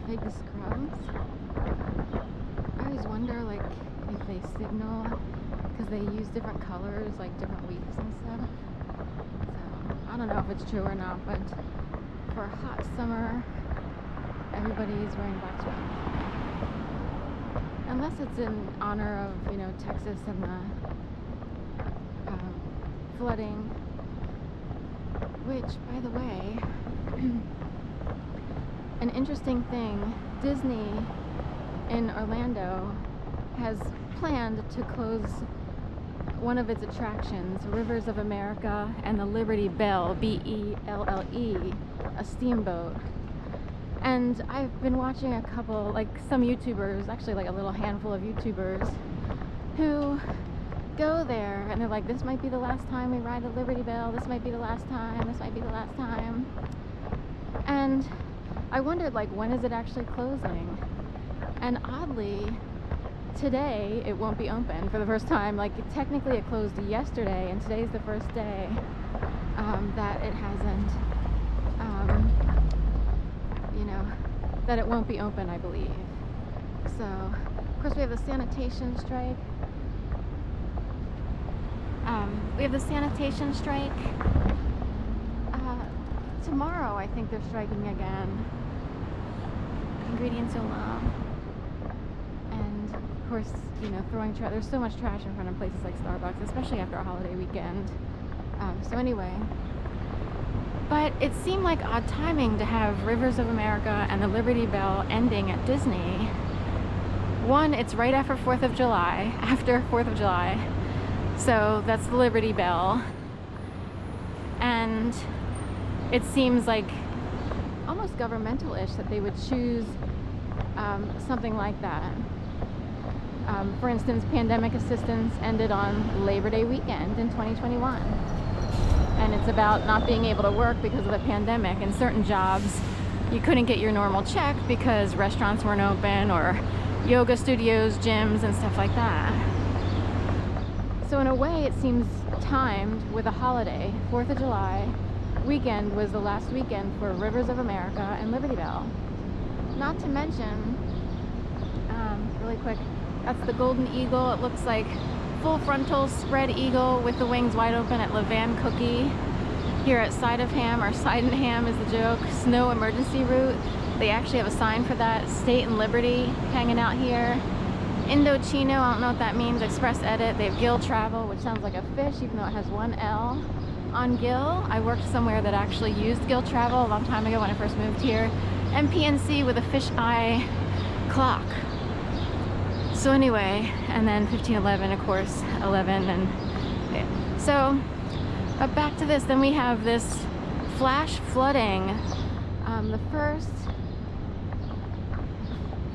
fig scrubs. I always wonder, like, if they signal because they use different colors, like different weeks and stuff. So I don't know if it's true or not, but for a hot summer, everybody's wearing black scrubs. Unless it's in honor of, you know, Texas and the flooding, which, by the way, an interesting thing, Disney in Orlando has planned to close one of its attractions, Rivers of America and the Liberty Belle, B-E-L-L-E, a steamboat. And I've been watching a couple, like some YouTubers, actually like a little handful of YouTubers, who go there and they're like, this might be the last time we ride the Liberty Belle, this might be the last time, this might be the last time. And I wondered, like, when is it actually closing? And oddly, today it won't be open for the first time. Like, technically it closed yesterday, and today's the first day that it hasn't, you know, that it won't be open, I believe. So, of course, we have the sanitation strike. Tomorrow, I think they're striking again. Ingredients alone. And of course, you know, throwing trash. There's so much trash in front of places like Starbucks, especially after a holiday weekend. So anyway, but it seemed like odd timing to have Rivers of America and the Liberty Belle ending at Disney. One, it's right after 4th of July, so that's the Liberty Belle. And it seems like almost governmental-ish that they would choose something like that. For instance, pandemic assistance ended on Labor Day weekend in 2021. And it's about not being able to work because of the pandemic. In certain jobs, you couldn't get your normal check because restaurants weren't open, or yoga studios, gyms, and stuff like that. So in a way, it seems timed with a holiday. 4th of July weekend was the last weekend for Rivers of America and Liberty Belle. Not to mention, really quick, that's the Golden Eagle. It looks like full frontal spread eagle with the wings wide open at Levan Cookie here at Sydenham, or Sydenham is the joke, snow emergency route. They actually have a sign for that. State and Liberty hanging out here. Indochino, I don't know what that means. Express Edit. They have Gill Travel, which sounds like a fish, even though it has one L on Gill. I worked somewhere that actually used Gill Travel a long time ago when I first moved here. And PNC with a fish eye clock. So anyway, and then 1511, of course, 11, and okay. So, but back to this. Then we have this flash flooding, the first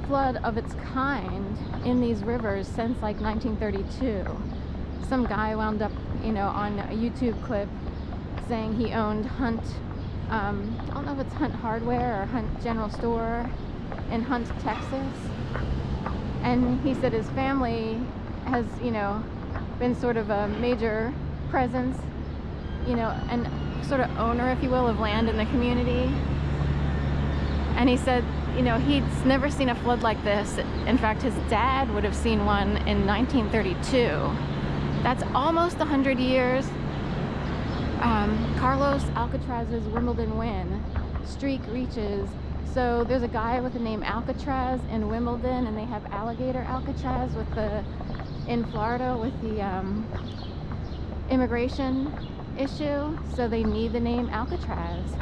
flood of its kind in these rivers since like 1932. Some guy wound up, you know, on a YouTube clip saying he owned Hunt, I don't know if it's Hunt Hardware or Hunt General Store in Hunt, Texas. And he said his family has, you know, been sort of a major presence, you know, and sort of owner, if you will, of land in the community. And he said, you know, he's never seen a flood like this. In fact, his dad would have seen one in 1932. That's almost 100 years. Carlos Alcatraz's Wimbledon win streak reaches. So there's a guy with the name Alcatraz in Wimbledon, and they have alligator Alcatraz with the in Florida with the immigration issue. So they need the name Alcatraz.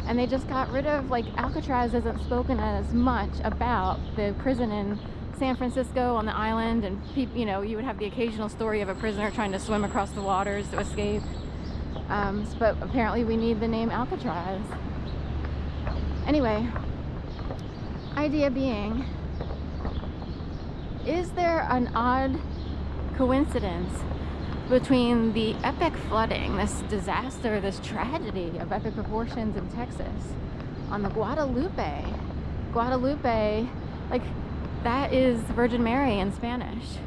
And they just got rid of, like, Alcatraz isn't spoken as much about the prison in San Francisco on the island, and people, you know, you would have the occasional story of a prisoner trying to swim across the waters to escape. But apparently we need the name Alcatraz. Anyway, idea being, is there an odd coincidence between the epic flooding, this disaster, this tragedy of epic proportions in Texas, on the Guadalupe? Guadalupe, like, that is Virgin Mary in Spanish.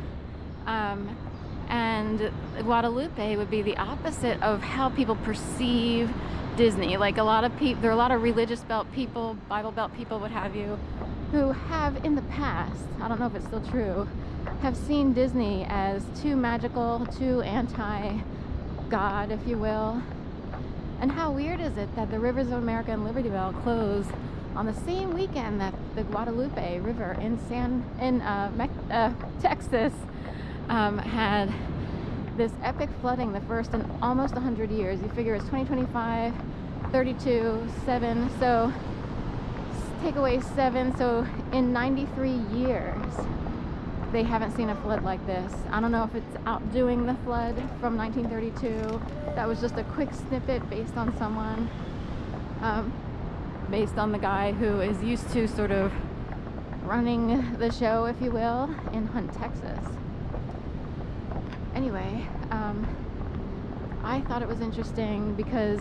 And Guadalupe would be the opposite of how people perceive Disney. Like, a lot of people, there are a lot of religious belt people, Bible belt people, what have you, who have in the past, I don't know if it's still true, have seen Disney as too magical, too anti-God, if you will. And how weird is it that the Rivers of America and Liberty Bell close on the same weekend that the Guadalupe River in Texas had this epic flooding, the first in almost 100 years. You figure it's 2025, 32, 7, so take away 7, so in 93 years they haven't seen a flood like this. I don't know if it's outdoing the flood from 1932. That was just a quick snippet based on someone, based on the guy who is used to sort of running the show, if you will, in Hunt, Texas. Anyway, I thought it was interesting because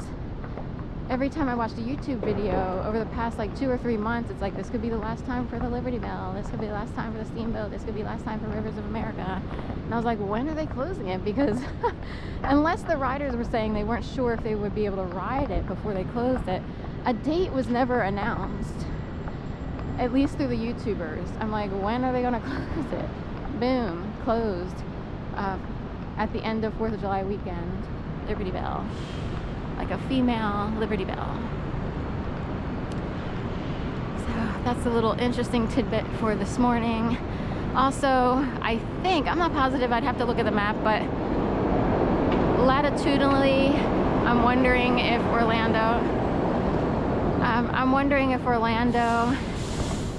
every time I watched a YouTube video over the past like 2 or 3 months, it's like, this could be the last time for the Liberty Bell, this could be the last time for the Steamboat, this could be the last time for Rivers of America. And I was like, when are they closing it? Because unless the riders were saying they weren't sure if they would be able to ride it before they closed it, a date was never announced, at least through the YouTubers. I'm like, when are they going to close it? Boom, closed at the end of 4th of July weekend, Liberty Bell. Like a female Liberty Bell. So that's a little interesting tidbit for this morning. Also, I think, I'm not positive, I'd have to look at the map, but latitudinally, I'm wondering if Orlando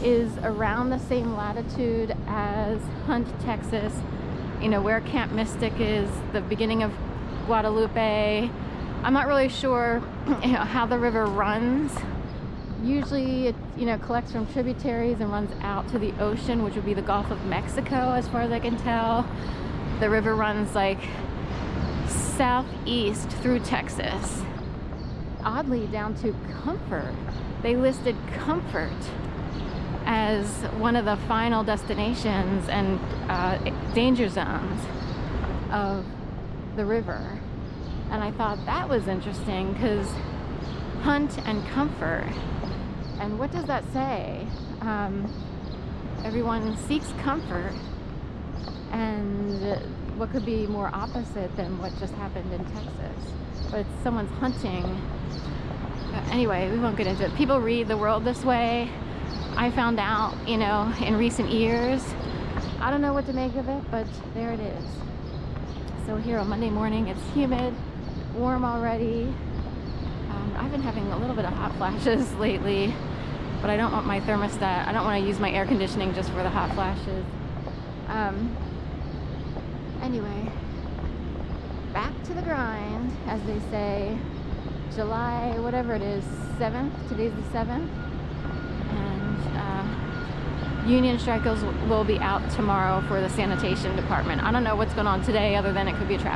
is around the same latitude as Hunt, Texas, you know, where Camp Mystic is, the beginning of Guadalupe. I'm not really sure, you know, how the river runs. Usually it, you know, collects from tributaries and runs out to the ocean, which would be the Gulf of Mexico, as far as I can tell. The river runs like southeast through Texas. Oddly, down to Comfort. They listed Comfort as one of the final destinations and danger zones of the river. And I thought that was interesting because Hunt and Comfort. And what does that say? Everyone seeks comfort. And what could be more opposite than what just happened in Texas? But someone's hunting. Anyway, we won't get into it. People read the world this way. I found out, you know, in recent years. I don't know what to make of it, but there it is. So here on Monday morning, it's humid, warm already. I've been having a little bit of hot flashes lately, but I don't want my thermostat, I don't want to use my air conditioning just for the hot flashes. Anyway, back to the grind, as they say. July, whatever it is, 7th, today's the 7th. And union strikers will be out tomorrow for the sanitation department. I don't know what's going on today other than it could be a traffic